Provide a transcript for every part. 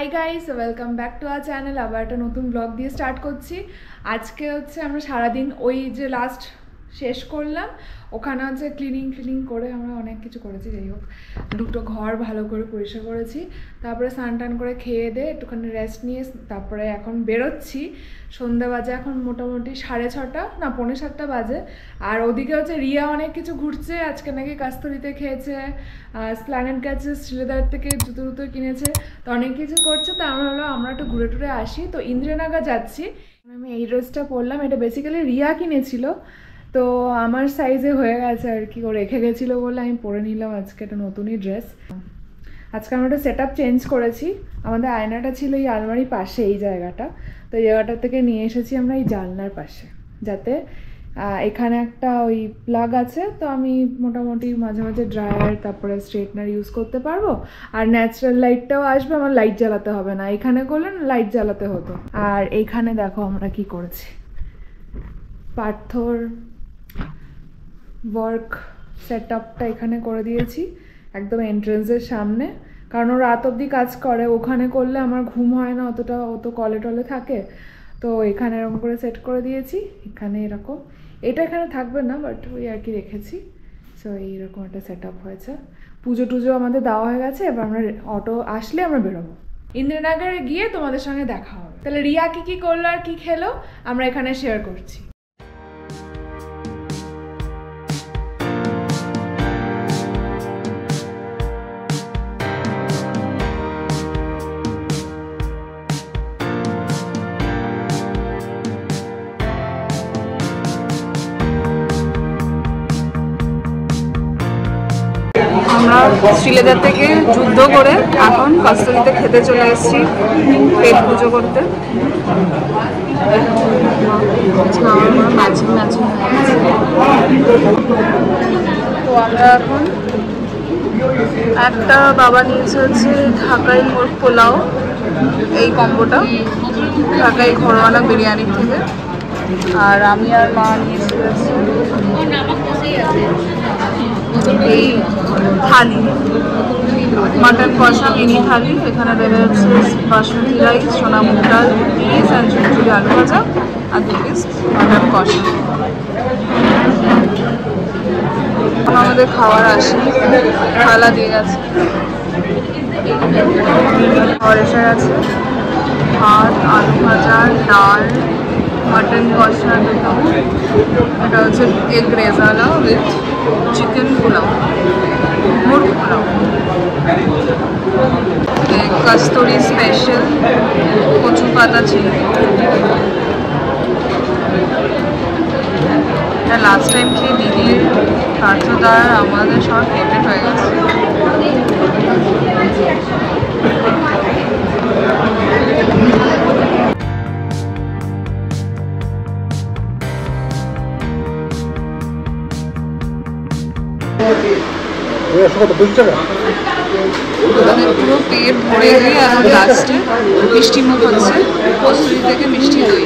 Hi guys, welcome back to our channel. আবার একটা নতুন ব্লগ দিয়ে স্টার্ট করছি। আজকে হচ্ছে আমরা সারাদিন ওই যে লাস্ট শেষ করলাম, ওখানে হচ্ছে ক্লিনিং করে আমরা অনেক কিছু করেছি। যাই হোক, দুটো ঘর ভালো করে পরিষ্কার করেছি, তারপরে স্নান টান করে খেয়ে দিয়ে একটুখানি রেস্ট নিয়ে তারপরে এখন বেরোচ্ছি। সন্ধ্যা বাজে এখন মোটামুটি 6:30 না 6:45 বাজে। আর ওদিকে হচ্ছে রিয়া অনেক কিছু ঘুরছে। আজকে নাকি কাস্তরিতে খেয়েছে, স্প্ল্যানেড গেছে, শ্রীলেদার থেকে জুতো কিনেছে, তো অনেক কিছু করছে। তো আমরা একটু ঘুরে টুরে আসি। তো ইন্দ্রনগর যাচ্ছি। আমি এই ড্রেসটা পরলাম, এটা বেসিক্যালি রিয়া কিনেছিল, তো আমার সাইজে হয়ে গেছে আর কি। ও রেখে গেছিলো বলে আমি পরে নিলাম আজকে একটা নতুনই ড্রেস। আজকে আমরা একটা সেট আপ চেঞ্জ করেছি। আমাদের আয়নাটা ছিল এই আলমারির পাশে, এই জায়গাটা, তো এই জায়গাটা থেকে নিয়ে এসেছি আমরা এই জানলার পাশে, যাতে এখানে একটা ওই প্লাগ আছে, তো আমি মোটামুটি মাঝে মাঝে ড্রায়ার তারপরে স্ট্রেটনার ইউজ করতে পারবো। আর ন্যাচারাল লাইটটাও আসবে, আমার লাইট জ্বালাতে হবে না। এখানে করলে লাইট জ্বালাতে হতো। আর এইখানে দেখো আমরা কি করেছি, পাথর ওয়ার্ক সেট আপটা এখানে করে দিয়েছি একদম এন্ট্রেন্সের সামনে, কারণ ও রাত অবধি কাজ করে। ওখানে করলে আমার ঘুম হয় না অতটা, অত কলে টলে থাকে। তো এখানে এরকম করে সেট করে দিয়েছি। এখানে এরকম, এটা এখানে থাকবে না, বাট ওই আর কি রেখেছি। সো এইরকম একটা সেট আপ হয়েছে। পুজো টুজো আমাদের দেওয়া হয়ে গেছে। এবার আমরা অটো আসলে আমরা বেরোবো। ইন্দিরানগরে গিয়ে তোমাদের সঙ্গে দেখা হবে। তাহলে রিয়া কি করলো আর কি খেলো আমরা এখানে শেয়ার করছি। আমরা শ্রীলেদার থেকে যুদ্ধ করে এখন কাস্তরিতে খেতে চলে এসেছি পেট পুজো করতে। তো আমরা এখন একটা বাবা নিয়েছে হচ্ছে ঢাকাই পোলাও, এই কম্বোটা ঢাকাই ঘরোয়ানা বিরিয়ানির থেকে। আর আমি আর মা নিয়েছি হচ্ছে এই থালি, মাটন কষা মিনি থালি। এখানে দেবে হচ্ছে বাসমতি রাইস, সোনা মুগ ডাল, পিস অ্যান্ড ঝুড়ি আলু ভাজা আর 2 পিস মাটন কষা। আমাদের খাবার আসে, থালা দিয়ে গেছে, খাবার এসে গেছে। ভাত, আলু ভাজা, ডাল, মাটন কষা, এটা হচ্ছে egg rezala with chicken pulao, murg pulao, kasuri special কচু পাতা ছিল। এটা লাস্ট টাইম খেয়ে দিদির কার্যদার আমাদের সবার ফেভারিট হয়ে গেছে। পুরো পেট ভরে গিয়ে এখন লাস্টে মিষ্টি মুখ হচ্ছে কস্তুরি থেকে মিষ্টি দই।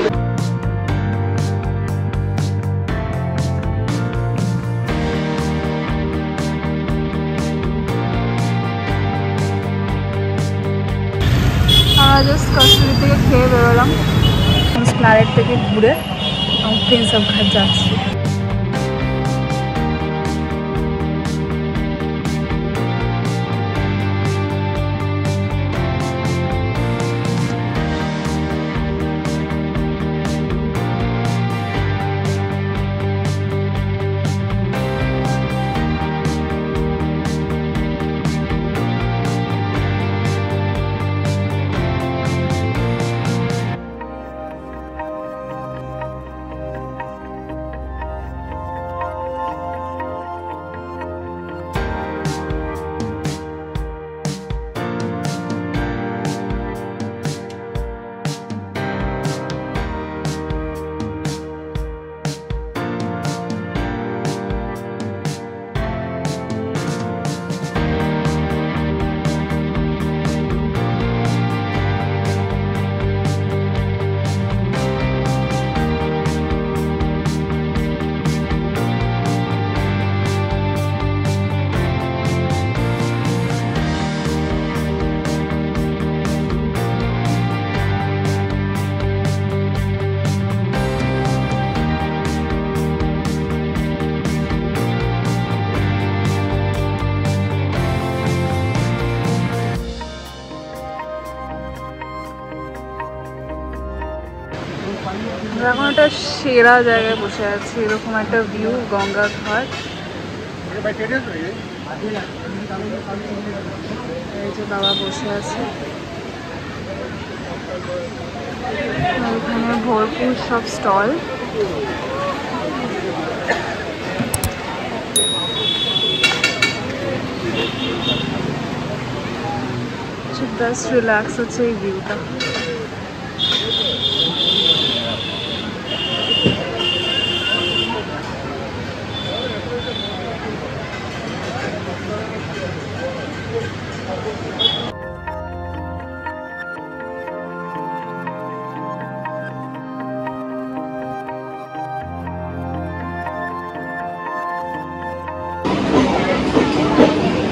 জাস্ট কস্তুরি থেকে খেয়ে বেরোলাম, স্প্ল্যানেড থেকে ঘুরে প্রিন্স অফ ঘাট যাচ্ছি। সেরা জায়গায় বসে আছি, এরকম একটা ভিউ, গঙ্গার ঘাট। এই যে বাবা বসে আছে, এখানে ভরপুর সব স্টল। বেস্ট রিল্যাক্স হচ্ছে এই ভিউটা।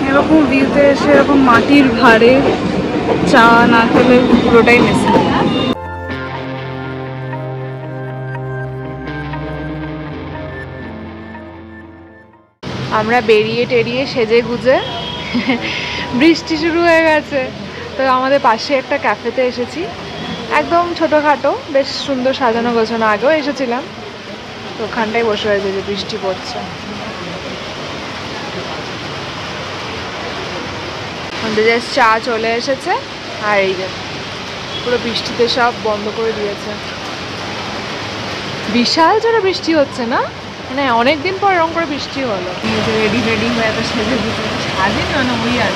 এরকম ভিউতে এসে এরকম মাটির ভাড়ে চা না খেলে পুরোটাই মিস। আমরা বেরিয়ে টেরিয়ে সেজে গুজে বৃষ্টি শুরু হয়ে গেছে, তো আমাদের পাশে একটা ক্যাফেতে এসেছি, একদম ছোটোখাটো, বেশ সুন্দর সাজানো গোছানো। আগেও এসেছিলাম, তো ওখানটায় বসে হয়েছে যে বৃষ্টি পড়ছে। জাস্ট চা চলে এসেছে, আর এই যে পুরো বৃষ্টিতে সব বন্ধ করে দিয়েছে। বিশাল জোরে বৃষ্টি হচ্ছে না, মানে অনেকদিন পর এরকম করে বৃষ্টি হলো। রেডি রেডি হয়ে এত সেজে গুজে সাজিন না ওই আর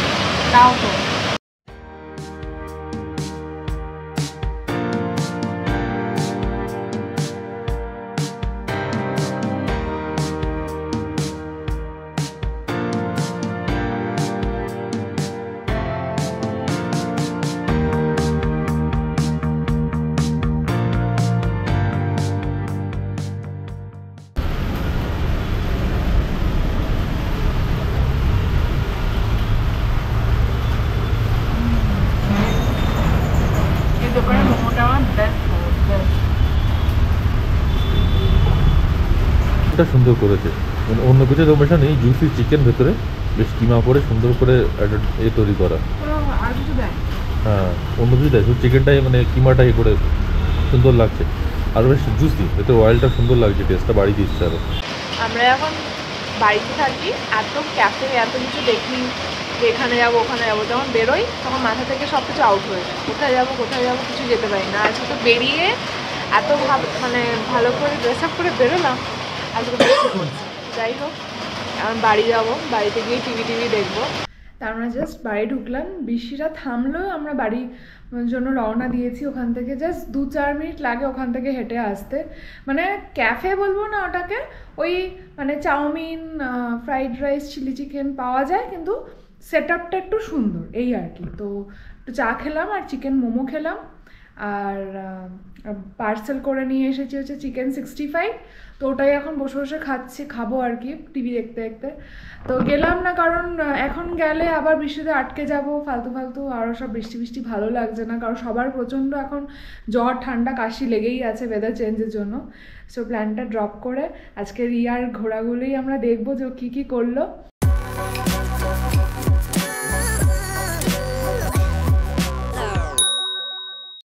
তাও তো। সুন্দর করেছে, মানে অন্য কিছু মেশা নেই, জুসি চিকেন ভেতরে বেশ কিমা করে সুন্দর করে একটা তৈরি করা। হ্যাঁ, অন্য কিছু দেয়, শুধু চিকেনটাই মানে কিমাটাই করে সুন্দর লাগছে, আর বেশ জুসি, এতে অয়েলটা সুন্দর লাগছে, টেস্টটা বাড়ি দিচ্ছে আরো। আমরা এখন বাড়িতে থাকি, এত ক্যাফে এত কিছু দেখি, এখানে যাবো ওখানে যাবো, যখন বেরোই তখন মাথা থেকে সব কিছু আউট হয়ে যায়, কোথায় যাবো কিছু যেতে পারি না। আজকে তো বেরিয়ে এত মানে ভালো করে ড্রেস আপ করে বেরোলাম, আজকে যাই হোক এখন বাড়ি যাবো, বাড়িতে গিয়ে টিভি দেখবো। তার মানে জাস্ট বাড়ি ঢুকলাম, বৃষ্টিটা থামলো, আমরা বাড়ির জন্য রওনা দিয়েছি। ওখান থেকে জাস্ট 2-4 মিনিট লাগে ওখান থেকে হেঁটে আসতে। মানে ক্যাফে বলবো না ওটাকে, ওই মানে chowmein, fried rice, chilli chicken পাওয়া যায়, কিন্তু সেট আপটা একটু সুন্দর, এই আর কি। তো একটু চা খেলাম আর চিকেন মোমো খেলাম, আর পার্সেল করে নিয়ে এসেছি হচ্ছে চিকেন 65, তো ওটাই এখন বসে বসে খাবো আর কি, টিভি দেখতে দেখতে। তো গেলাম না, কারণ এখন গেলে আবার বৃষ্টিতে আটকে যাব, ফালতু আরও সব বৃষ্টি ভালো লাগছে না, কারণ সবার প্রচণ্ড এখন জ্বর ঠান্ডা কাশি লেগেই আছে ওয়েদার চেঞ্জের জন্য। সো প্ল্যানটা ড্রপ করে আজকে রিয়ার ঘোরাগুলোই আমরা দেখবো যে কী করলো।